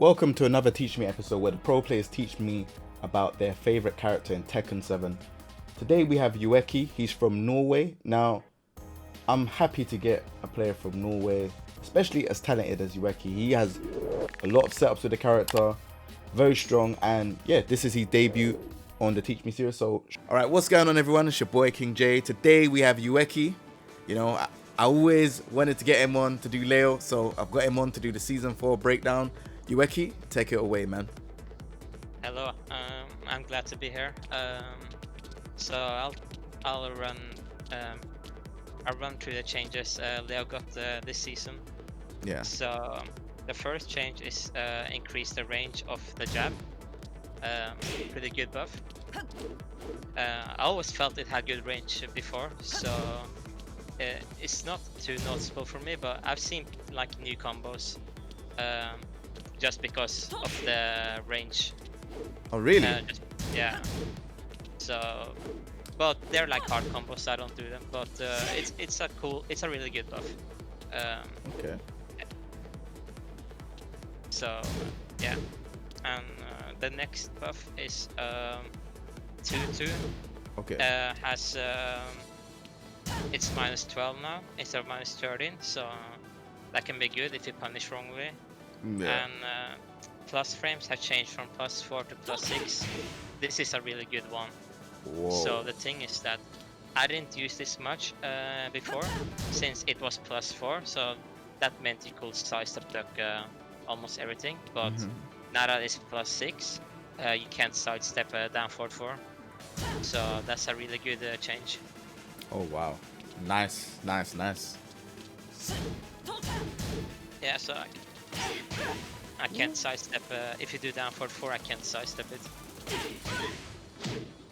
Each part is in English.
Welcome to another Teach Me episode where the pro players teach me about their favorite character in Tekken 7. Today we have UEKI, he's from Norway. Now, I'm happy to get a player from Norway, especially as talented as UEKI. He has a lot of setups with the character, very strong, and yeah, this is his debut on the Teach Me series. So, alright, what's going on everyone? It's your boy King J. Today we have UEKI. You know, I always wanted to get him on to do Leo, so I've got him on to do the Season 4 breakdown. UEKI, take it away, man. Hello, I'm glad to be here. So I'll run through the changes Leo got this season. Yeah. So the first change is increase the range of the jab. Pretty good buff. I always felt it had good range before, so it's not too noticeable for me. But I've seen like new combos. Just because of the range. Oh really? Yeah. So, but they're like hard combos, so I don't do them. But it's a really good buff. Okay. So yeah, and the next buff is 2-2. Okay. Has it's -12 now instead of -13, so that can be good if you punish wrongly. Yeah. And plus frames have changed from +4 to +6. This is a really good one. Whoa. So the thing is that I didn't use this much before, since it was +4, so that meant you could sidestep duck almost everything. But now that it's +6, you can't sidestep down forward 4. So that's a really good change. Oh wow. Nice. Yeah, so I can't sidestep, if you do down forward 4, I can't sidestep it.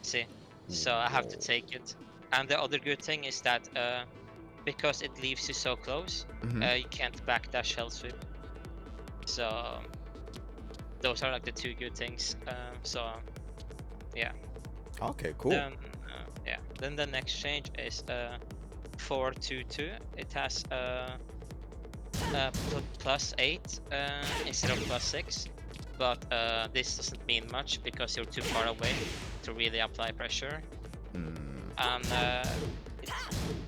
See? So I have to take it. And the other good thing is that because it leaves you so close, you can't backdash hell sweep. So those are like the two good things. So yeah. Okay, cool. Then the next change is 4-2-2. It has +8 instead of +6, but this doesn't mean much because you're too far away to really apply pressure.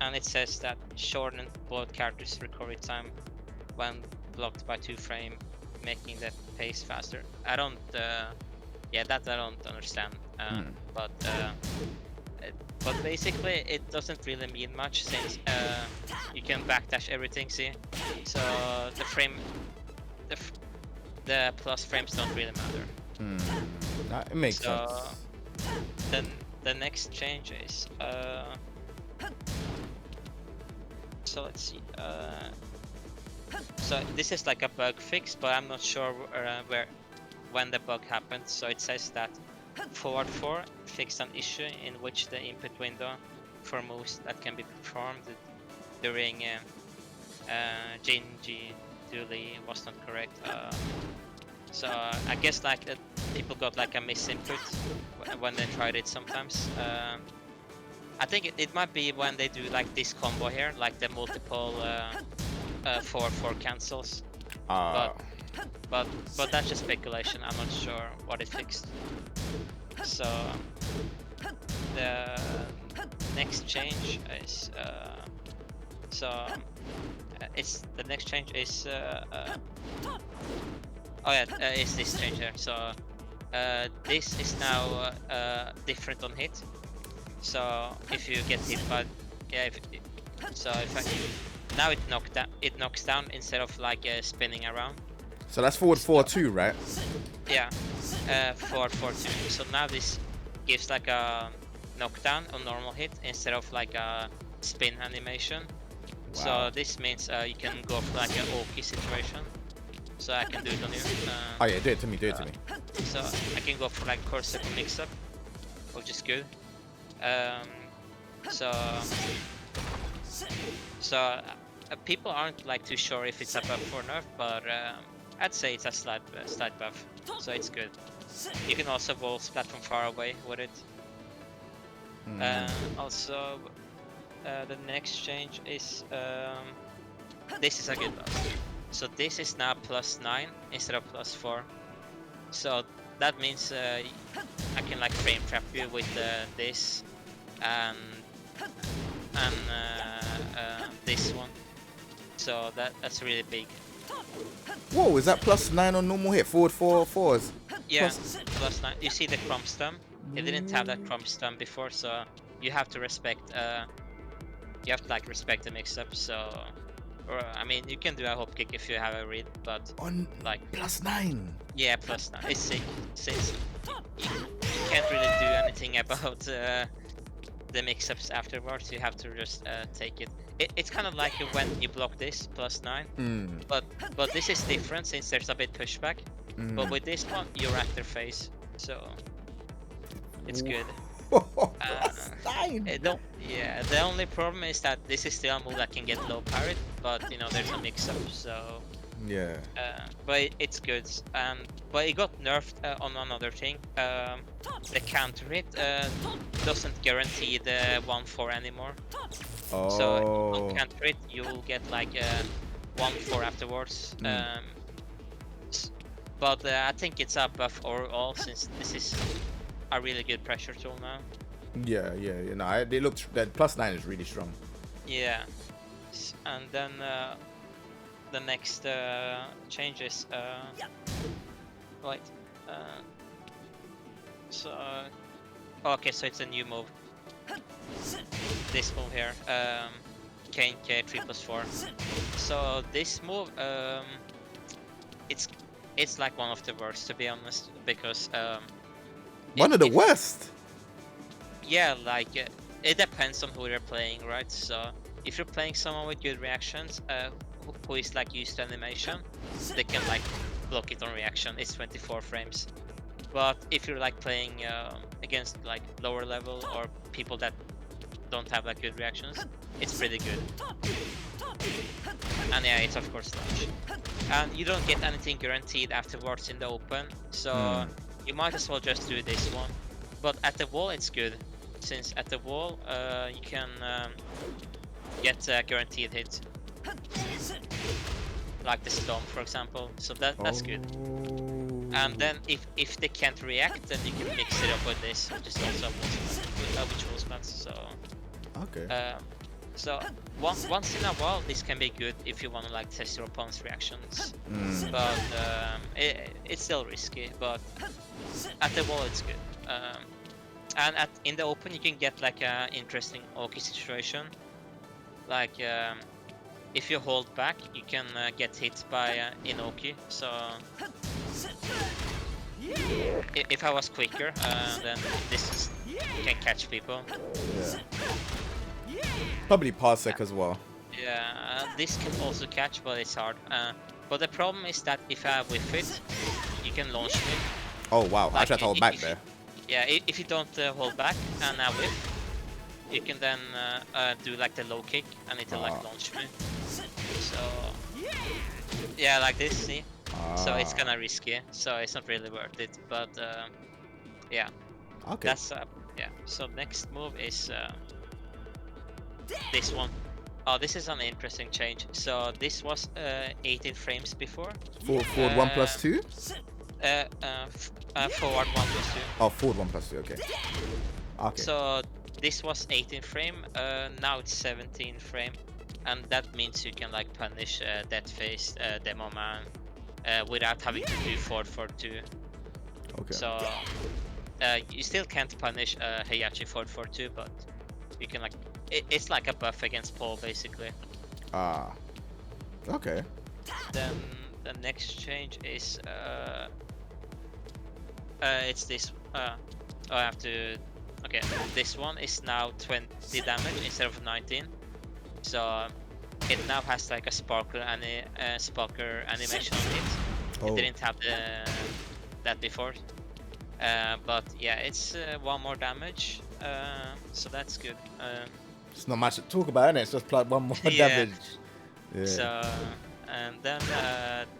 And it says that shorten both characters' recovery time when blocked by 2 frame, making the pace faster. I don't understand. But basically it doesn't really mean much, since you can backdash everything, see? So the plus frames don't really matter. It makes sense. Then the next change is so let's see. So this is like a bug fix, but I'm not sure when the bug happened. So it says that forward 4 fixed an issue in which the input window for moves that can be performed during Jinji Dooley was not correct. So I guess like people got like a misinput when they tried it sometimes. I think it might be when they do like this combo here, like the multiple 4-4 cancels. But that's just speculation. I'm not sure what it fixed. So the next change is it's this change here. So this is now different on hit. So if you get hit by now it knocks down instead of like spinning around. So that's forward 4-2, right? Yeah, 4-4-2. So now this gives like a knockdown on normal hit instead of like a spin animation. Wow. So this means you can go for like an Oki situation. So I can do it on you. Oh yeah, do it to me. So I can go for like core second mix-up, which is good. People aren't like too sure if it's a buff or nerf, but I'd say it's a slight buff, so it's good. You can also wall splat from far away with it. Also, the next change is this is a good buff. So this is now +9 instead of +4. So that means I can like frame trap you with this and this one. So that's really big. Whoa, is that +9 on normal hit? Forward 4/4s. Yeah, +9. You see the crumb stun? It didn't have that crumb stun before, so you have to respect. You have to like respect the mix-up. So, or I mean, you can do a hop kick if you have a read, but On like +9. yeah, +9. It's sick. Since you can't really do anything about the mix-ups afterwards. You have to just take it. It's kind of like when you block this +9, but this is different since there's a bit pushback. But with this one, you're at their face, so it's good. Yeah, the only problem is that this is still a move that can get low parried, but you know there's a mix-up, so yeah. But it's good. But it got nerfed on another thing. The counter hit doesn't guarantee the 1/4 anymore. Oh. So on counter hit, you'll get like 1/4 afterwards. But I think it's a buff overall since this is a really good pressure tool now. Yeah. No, they look that +9 is really strong. Yeah, and then the next change is wait. So okay, so it's a new move. This move here, K 3+4. So this move, it's like one of the worst, to be honest, because one of the worst. Yeah, like it depends on who you're playing, right? So if you're playing someone with good reactions, who is like used to animation, they can like block it on reaction. It's 24 frames. But if you're like playing against like lower level or people that don't have like good reactions, it's pretty good. And yeah, it's of course dodge. And you don't get anything guaranteed afterwards in the open, so you might as well just do this one. But at the wall it's good, since at the wall you can get guaranteed hits. Like the Storm, for example, so that's good. And then if they can't react, then you can mix it up with this, which is also which was bad. So okay. So once in a while, this can be good if you want to like test your opponent's reactions. But it's still risky. But at the wall, it's good. And in the open, you can get like a interesting Oki situation. Like if you hold back, you can get hit by Inoki. So if I was quicker, then this can catch people. Yeah. Probably Parsec as well. Yeah, this can also catch, but it's hard. But the problem is that if I whiff it, you can launch me. Oh wow, Like, I tried to hold back there. Yeah, if you don't hold back and I whiff, you can then do like the low kick and it'll like launch me. So yeah, like this, see? So it's kinda risky, so it's not really worth it. But yeah, Okay. that's yeah. So next move is this one. Oh, this is an interesting change. So this was 18 frames before. Forward 1+2. Forward 1+2. Oh, forward 1+2. Okay. Okay. So this was 18 frame. Now it's 17 frame, and that means you can like punish Death Face, Demo Man, without having to do 4/4-2. Okay. So you still can't punish Heihachi 4/4-2, but you can like it's like a buff against Paul basically. Okay. Then the next change is it's this. I have to. Okay, this one is now 20 damage instead of 19. So it now has like a sparkler animation on it. It didn't have that before. But yeah, it's 1 more damage. So that's good. It's not much to talk about, innit? It's just like 1 more Yeah. damage. Yeah. So and then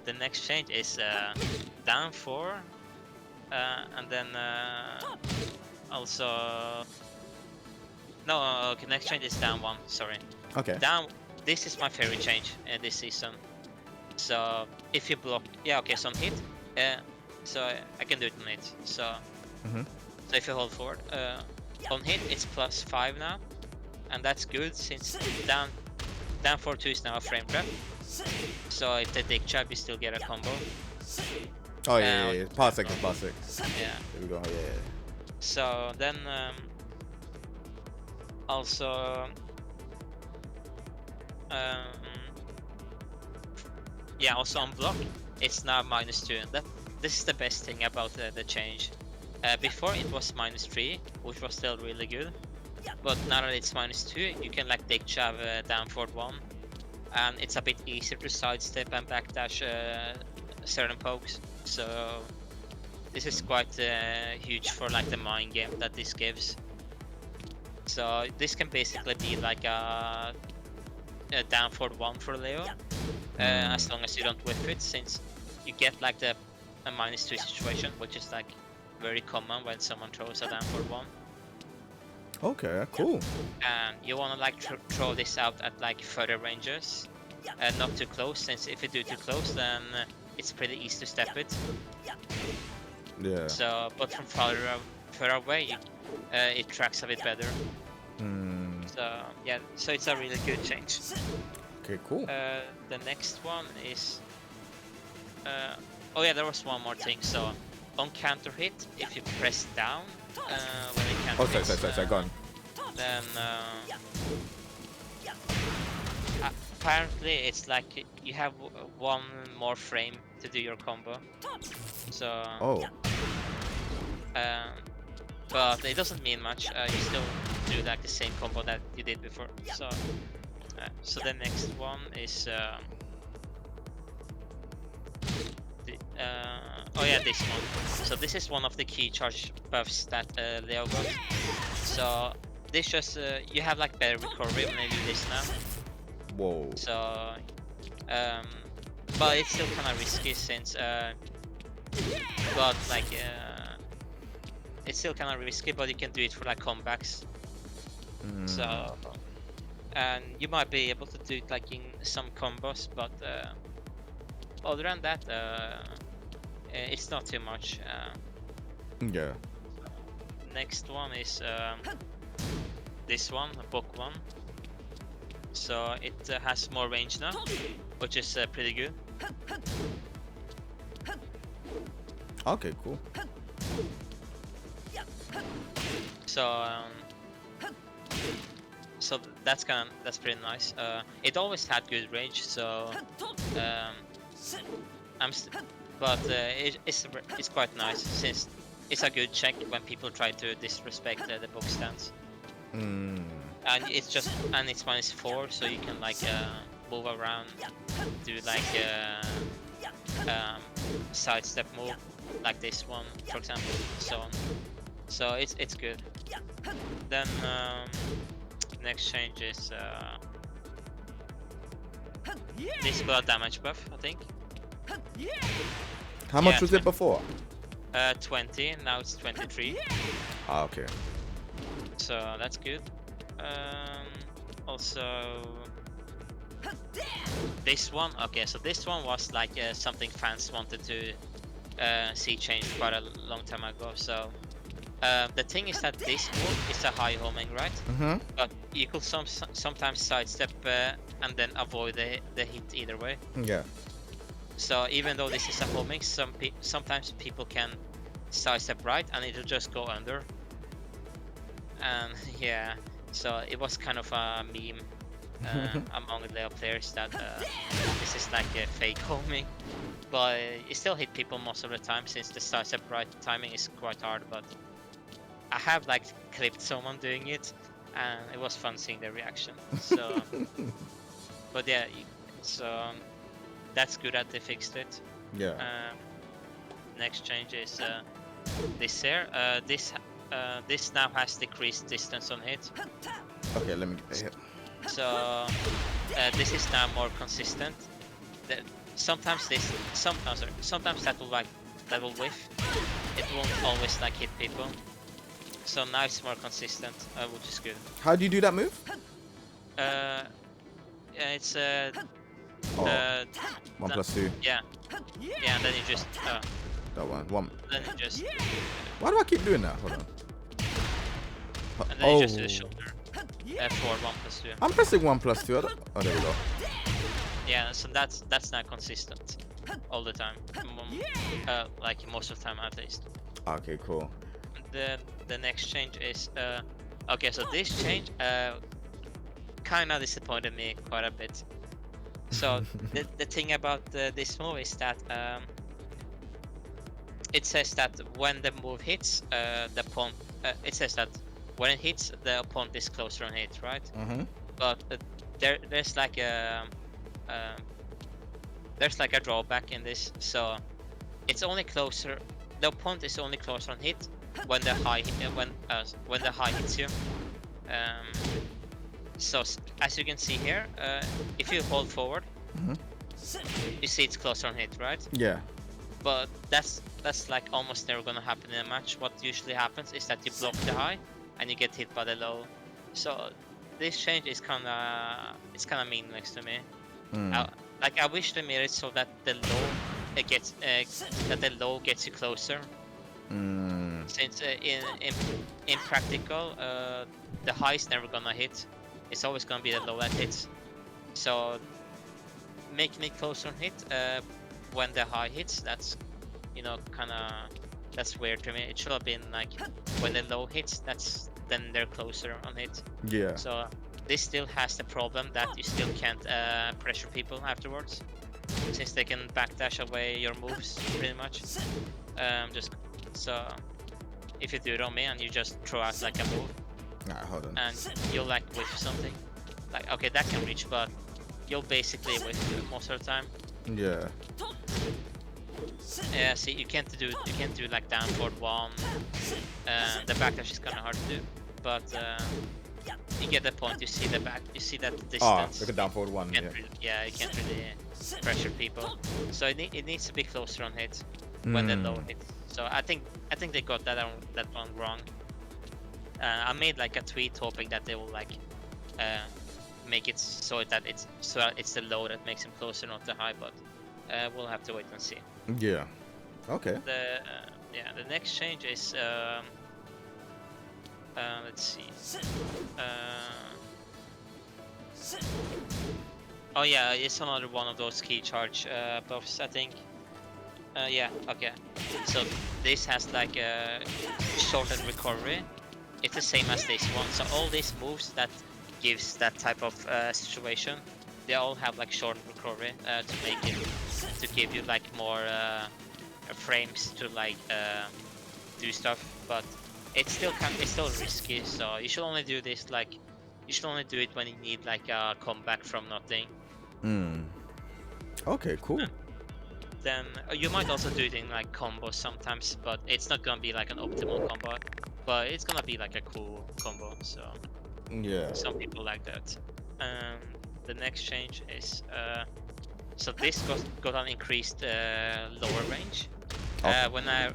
the next change is down 4, and then also no. Okay, next change is down 1. Sorry. Okay. Down. This is my favorite change this season. So if you block, yeah, okay, so on hit, so I can do it on hit. So, Mhm. so if you hold forward, on hit it's +5 now, and that's good since down 4-2 is now a frame trap. So if they take chop, you still get a combo. Oh yeah. Pass six. Yeah. There we go. Yeah. So then also yeah, also on block it's now -2. This is the best thing about the change. Before it was -3, which was still really good, but now that it's -2, you can like take shove down forward 1, and it's a bit easier to sidestep and backdash certain pokes. So this is quite huge for like the mind game that this gives. So this can basically be like a down forward 1 for Leo, as long as you don't whiff it, since you get like a -2 situation, which is like very common when someone throws a down forward 1. Okay, cool. And you want to like throw this out at like further ranges, not too close, since if you do too close, then it's pretty easy to step it. Yeah. So, but from further away, it tracks a bit better. So yeah, so it's a really good change. Okay, cool. The next one is oh yeah, there was one more thing. So on counter hit, if you press down when it counter hits, sorry, go on. then apparently it's like you have one more frame to do your combo. So Oh. but it doesn't mean much. You still do like the same combo that you did before. So so the next one is oh yeah, this one. So this is one of the key charge buffs that Leo got. So this just you have like better recovery when you do this now. Whoa. So but it's still kind of risky since but like it's still kind of risky, but you can do it for like comebacks. So and you might be able to do it like in some combos, but other than that it's not too much. Yeah. Next one is this one, book one. So it has more range now, which is pretty good. Okay, cool. So so that's pretty nice. It always had good range, so but it's quite nice since it's a good check when people try to disrespect the book stance. And it's -4, so you can like move around, do like sidestep move like this one, for example, so it's good. Then next change is this got damage buff, I think. How much was it before? 20, now it's 23. Ah, okay. So that's good. Also this one, okay, so this one was like something fans wanted to see change quite a long time ago. So the thing is that this move is a high homing, right? But you could sometimes sidestep and then avoid the hit either way. Yeah. So even though this is a homing, sometimes people can sidestep right and it'll just go under. And yeah, so it was kind of a meme among the players that this is like a fake homing, but it still hit people most of the time since the sidestep right timing is quite hard. But I have like clipped someone doing it, and it was fun seeing their reaction. So, but yeah, so that's good that they fixed it. Yeah. Next change is this here. This now has decreased distance on hit. Okay, let me get the hit. So this is now more consistent. Sometimes sometimes that will whiff. It won't always like hit people. So now it's more consistent, which is good. How do you do that move? It's Oh, Uh, 1 that- plus 2. Yeah. Yeah, and then you just That one. then you just Why do I keep doing that? Hold on. and then you just do the shoulder. For 1 plus 2. I'm pressing 1 plus 2. Oh, there we go. Yeah, so that's not consistent all the time. Like most of the time at least. Okay, cool. The next change is okay. So this change kind of disappointed me quite a bit. So the thing about this move is that it says that when the move hits, the opponent. It says that when it hits, the opponent is closer on hit, right? Mm-hmm. But there's like a drawback in this. So it's only closer. The opponent is only closer on hit when the high when the high hits you. So as you can see here, if you hold forward, Mm-hmm. you see it's closer on hit, right? Yeah. But that's like almost never gonna happen in a match. What usually happens is that you block the high and you get hit by the low. So this change is kind of meaningless to me. I wish they made it so that the low gets you closer. Since in practical, the high is never gonna hit. It's always gonna be the low that hits. So making it closer on hit when the high hits, that's that's weird to me. It should have been like when the low hits, then they're closer on hit. Yeah. So this still has the problem that you still can't pressure people afterwards, since they can backdash away your moves pretty much. Just so if you do it on me and you just throw out like a move, Alright, hold on. and you'll like whiff something, like okay that can reach, but you'll basically whiff most of the time. Yeah. Yeah, see, you can't do like down forward 1. The backdash is kind of hard to do, but you get the point. You see the back. You see that distance. Oh, look at down forward 1. You can't really pressure people. So it needs to be closer on hit when the low hits. So I think they got that one wrong. I made like a tweet hoping that they will like make it so that it's the low that makes him closer, not the high. But we'll have to wait and see. Yeah. Okay. The next change is let's see. Oh yeah, it's another one of those key charge buffs, I think. Yeah, okay. So this has like a shortened recovery. It's the same as this one. So all these moves that gives that type of situation, they all have like shortened recovery to give you like more frames to like do stuff. But it's still risky. So you should only do this like it when you need like a comeback from nothing. Okay, cool. Then you might also do it in like combos sometimes, but it's not gonna be like an optimal combo. But it's gonna be like a cool combo. So Yeah. some people like that. The next change is so this got an increased lower range. When I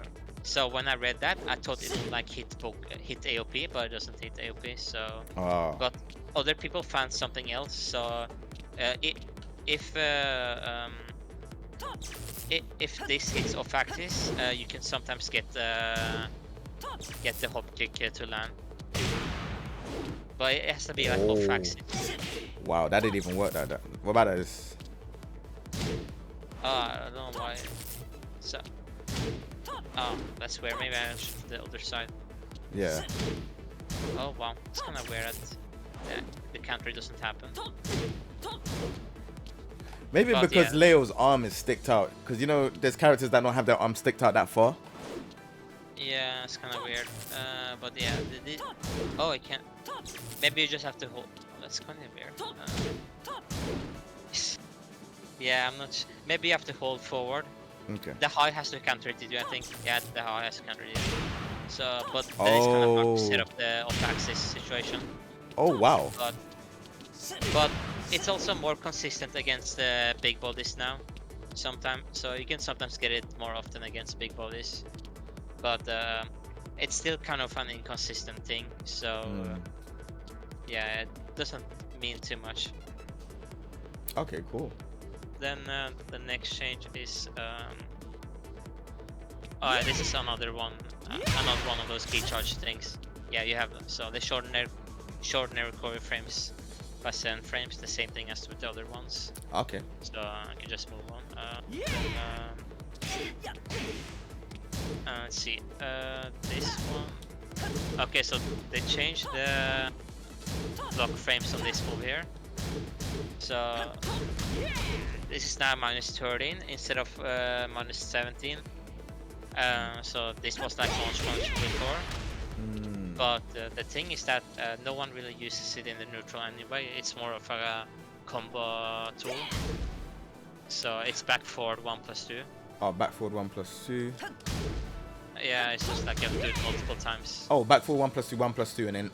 read that, I thought it would like hit AOP, but it doesn't hit AOP. So, but other people found something else. So, if this hits off axis, you can sometimes get the hop kick to land. But it has to be like off axis. Wow, that didn't even work like that. What about this? I don't know why. So, that's weird. Maybe I should the other side. Yeah. Oh wow, it's kind of weird that the counter doesn't happen. Maybe But because yeah. Leo's arm is sticked out. Because you know, there's characters that don't have their arm sticked out that far. Yeah, it's kind of weird. But yeah, oh, I can't. Maybe you just have to hold. Oh, that's kind of weird. Yeah, I'm not. Maybe you have to hold forward. Okay. The high has to counter it, I think. Yeah, the high has to counter it. So, but that is kind of hard to set up the off-axis situation. Oh wow. But it's also more consistent against big bodies now. Sometimes, so you can sometimes get it more often against big bodies. But it's still kind of an inconsistent thing. So yeah, it doesn't mean too much. Okay, cool. then the next change is this is another one of those key charge things. Yeah, you have them. So they shorten their recovery frames by 7 frames, the same thing as with the other ones. Okay. So I can just move on. Let's see. This one. Okay, so they changed the block frames on this move here. So this is now -13 instead of -17. So this was like launch function before. But the thing is that no one really uses it in the neutral anyway. It's more of a combo tool. So it's back forward 1+2. Oh, back forward 1+2. Yeah, it's just like you have to do it multiple times. Oh, back forward 1+2, 1+2, and then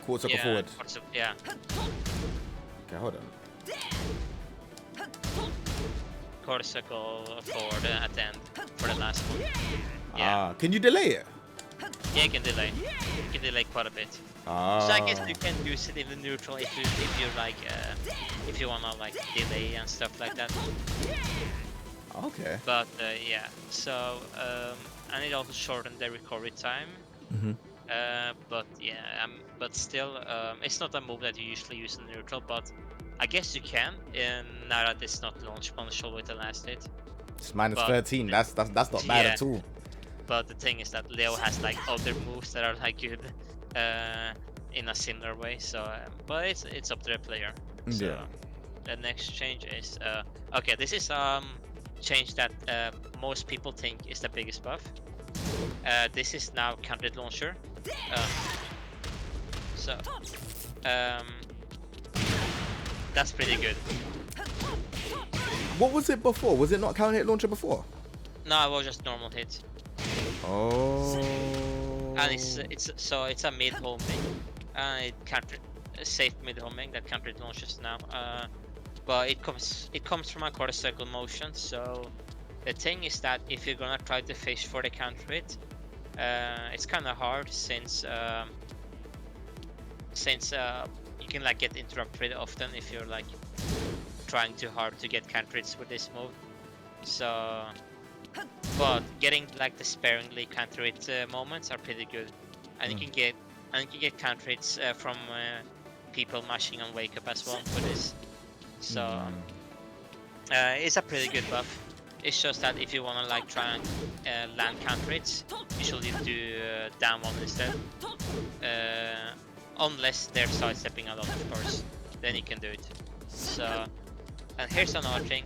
quarter circle forward. Yeah. Okay, hold on. Quarter circle forward at the end for the last one. Yeah. Can you delay it? Yeah, you can delay. You can delay quite a bit. So I guess you can use it in the neutral if you like if you wanna like delay and stuff like that. Okay. But yeah, so and it also shortened the recovery time. But yeah, but still, it's not a move that you usually use in neutral. But I guess you can, now that it's not launch punishable with the last hit. It's -13. That's not bad at all. But the thing is that Leo has like other moves that are like good in a similar way. So, but it's up to the player. So, Yeah. The next change is okay. This is change that most people think is the biggest buff. This is now counted launcher. That's pretty good. What was it before? Was it not counter hit launcher before? No, it was just normal hit. Oh. And it's a mid homing. It counter safe mid homing that counter launches now. But it comes from a quarter circle motion. So the thing is that if you're gonna try to fish for the counter hit, it's kind of hard since you can like get interrupted often if you're like trying too hard to get counter hits with this move. So, but getting like the sparingly counter hit moments are pretty good, and you can get counter hits from people mashing on wake up as well for this. So it's a pretty good buff. It's just that if you wanna like try and land counter hits, you should do down one instead. Unless they're sidestepping a lot, of course, then you can do it. So, and here's another thing,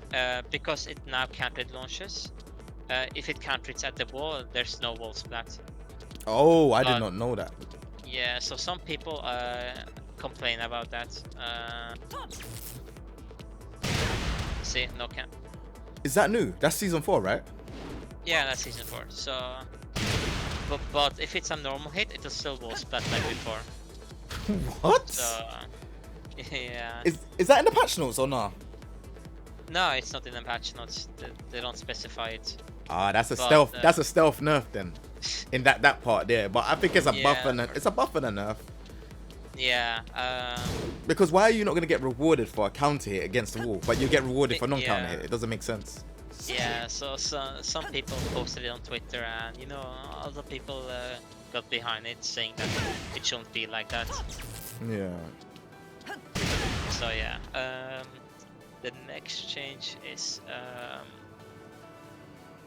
because it now countered launches. If it counters at the wall, there's no wall splat. Oh, I did not know that. Yeah, so some people complain about that. See, no count. Is that new? That's season 4, right? Yeah, that's season 4. So, but if it's a normal hit, it'll still wall splat like before. What? So, yeah. Is that in the patch notes or not? No, it's not in the patch notes. They don't specify it. Ah, that's a stealth. That's a stealth nerf then, in that part there. But I think it's a buff and it's a buff and a nerf. Yeah. Because why are you not gonna get rewarded for a counter hit against the wall, but you get rewarded for non-counter hit? It doesn't make sense. Yeah. So some people posted it on Twitter, and you know, other people got behind it, saying that it shouldn't be like that. Yeah. So yeah. The next change is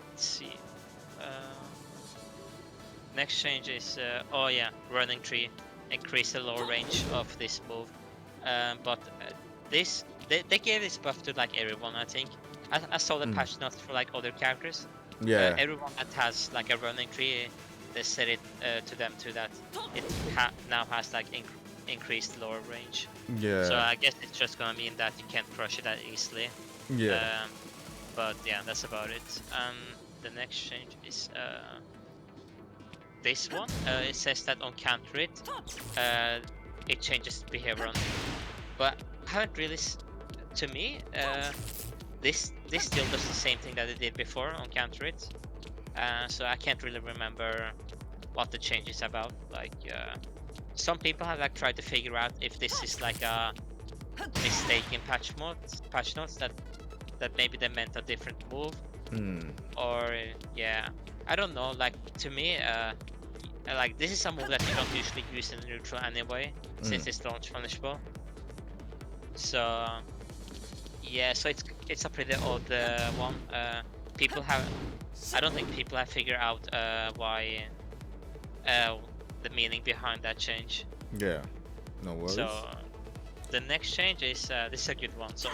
let's see. Next change is oh yeah, running tree. Increase the lower range of this move, but this they gave this buff to like everyone. I think I saw the patch notes for like other characters. Yeah. Everyone that has like a running tree, they set it to them too that it now has like increased lower range. Yeah. So I guess it's just gonna mean that you can't crush it that easily. Yeah. But yeah, that's about it. The next change is this one. It says that on counter it changes behavior on it. But I haven't really, to me, this still does the same thing that it did before on counter it. So I can't really remember what the change is about. Like some people have like tried to figure out if this is like a mistake in patch notes that that maybe they meant a different move, Hmm. or yeah, I don't know. Like to me, like this is a move that you don't usually use in neutral anyway, since it's launch punishable. So yeah, so it's a pretty odd one. People have, I don't think people have figured out why the meaning behind that change. Yeah. No worries. So the next change is this is a good one. So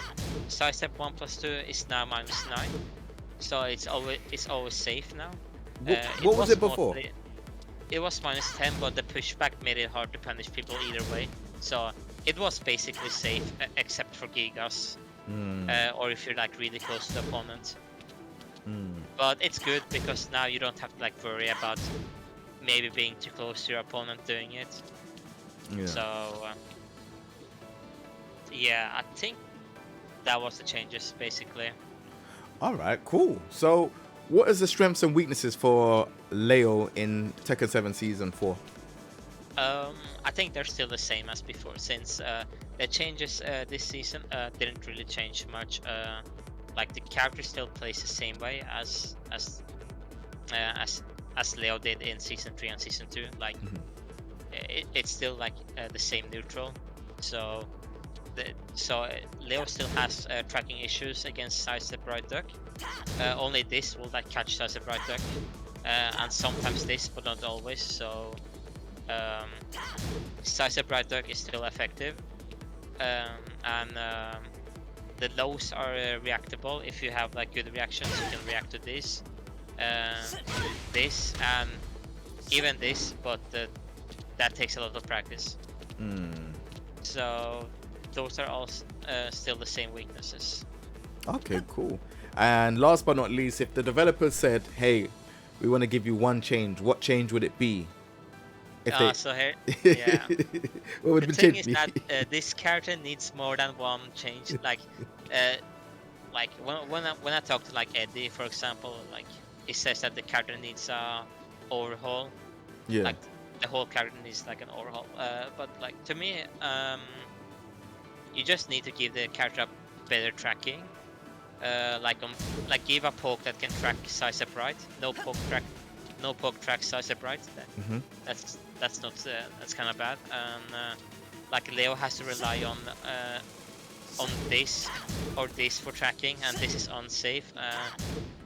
sidestep 1+2 is now -9, so it's always safe now. What was it before? It was -10, but the pushback made it hard to punish people either way. So it was basically safe except for Gigas, or if you're like really close to the opponent. But it's good because now you don't have to like worry about maybe being too close to your opponent doing it. Yeah. So yeah, I think that was the changes basically. All right, cool. So, what is the strengths and weaknesses for Leo in Tekken 7 Season 4? I think they're still the same as before, since the changes this season didn't really change much. Like the character still plays the same way as Leo did in Season 3 and Season 2. Like it's still like the same neutral. So Leo still has tracking issues against sidestep right duck. Only this will like catch sidestep right duck, and sometimes this, but not always. So sidestep right duck is still effective, and the lows are reactable. If you have like good reactions, you can react to this, this, and even this. But that takes a lot of practice. So those are all still the same weaknesses. Okay, cool. And last but not least, if the developers said, "Hey, we want to give you one change," what change would it be? So here, yeah. What would The the thing change is be? that this character needs more than one change. Like when I talk to like Eddie, for example, like he says that the character needs a overhaul. Yeah. Like the whole character needs like an overhaul. But like to me, you just need to give the character better tracking. Like give a poke that can track sidestep right. No poke track sidestep right. That's not that's kind of bad. And like Leo has to rely on this or this for tracking, and this is unsafe.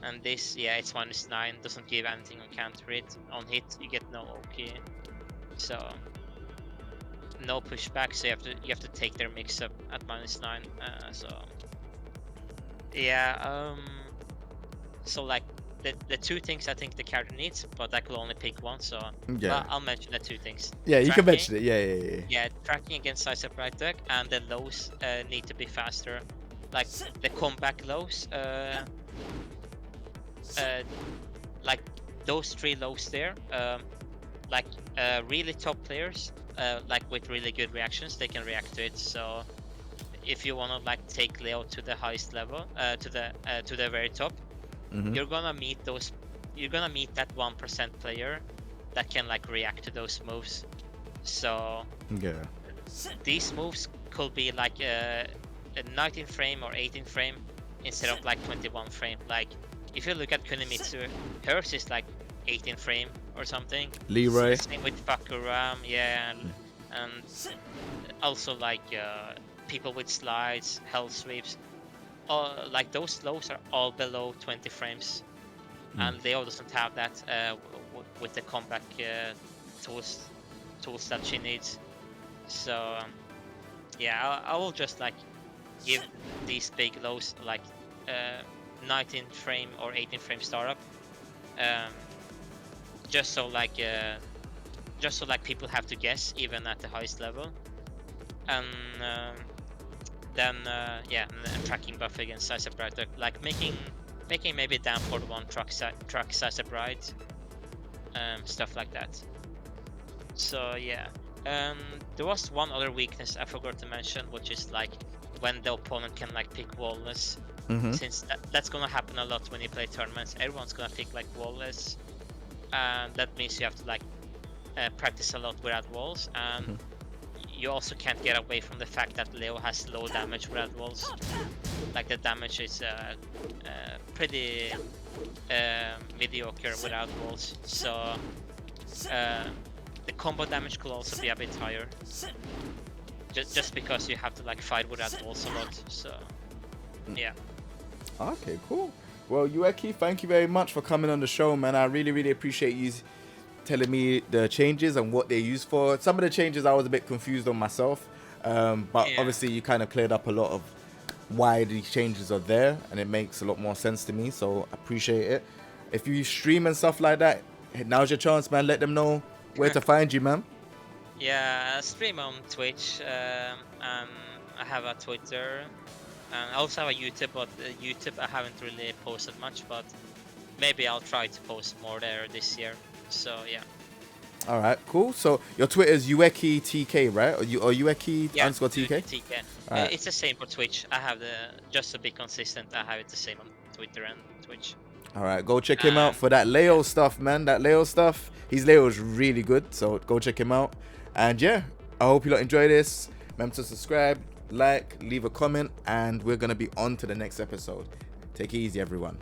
And this, yeah, it's -9, doesn't give anything on counter hit. On hit, you get no OK. So no pushback. So you have to take their mix up at -9. So yeah. So like the two things I think the character needs, but I could only pick one. So Yeah. I'll mention the two things. Yeah, you can Tracking- mention it. Yeah. Yeah, tracking against sidestep right duck, and the lows need to be faster. Like the comeback lows, like those 3 lows there, like really top players, like with really good reactions, they can react to it. So if you wanna like take Leo to the highest level, to the very top, you're gonna meet that 1% player that can like react to those moves. So Yeah. these moves could be like a 19 frame or 18 frame instead of like 21 frame. Like if you look at Kunimitsu, hers is like 18 frame or something. Leroy. Same with Bakuram, yeah, and also like people with slides, hell sweeps. Like those lows are all below 20 frames, and Leo doesn't have that with the comeback tools that she needs. So yeah, I will just like give these big lows like 19 frame or 18 frame startup, just so like people have to guess even at the highest level, and then and tracking buff against sidestep right, like making maybe down for the one track sidestep right, stuff like that. So yeah. There was one other weakness I forgot to mention, which is like when the opponent can like pick wallless. Since that's gonna happen a lot when you play tournaments. Everyone's gonna pick like wallless, and that means you have to like practice a lot without walls, and you also can't get away from the fact that Leo has low damage without walls. Like the damage is pretty mediocre without walls. So the combo damage could also be a bit higher. Just because you have to like fight without walls a lot. So yeah. Okay, cool. Well, UEKI, thank you very much for coming on the show, man. I really appreciate you telling me the changes and what they're used for. Some of the changes I was a bit confused on myself, but obviously you kind of cleared up a lot of why these changes are there, and it makes a lot more sense to me, so I appreciate it. If you stream and stuff like that, now's your chance, man. Let them know where to find you, man. Yeah, I stream on Twitch, and I have a Twitter, and I also have a YouTube, but YouTube I haven't really posted much, but maybe I'll try to post more there this year. So yeah. All right, cool. So your Twitter is UEKI TK, right? Or UEKI underscore TK? TK. Right. It's the same for Twitch. I have just to be consistent, I have it the same on Twitter and Twitch. All right, go check him out for that Leo stuff, man. That Leo stuff. His Leo is really good, so go check him out. And yeah, I hope you lot enjoy this. Remember to subscribe, like, leave a comment, and we're gonna be on to the next episode. Take it easy, everyone.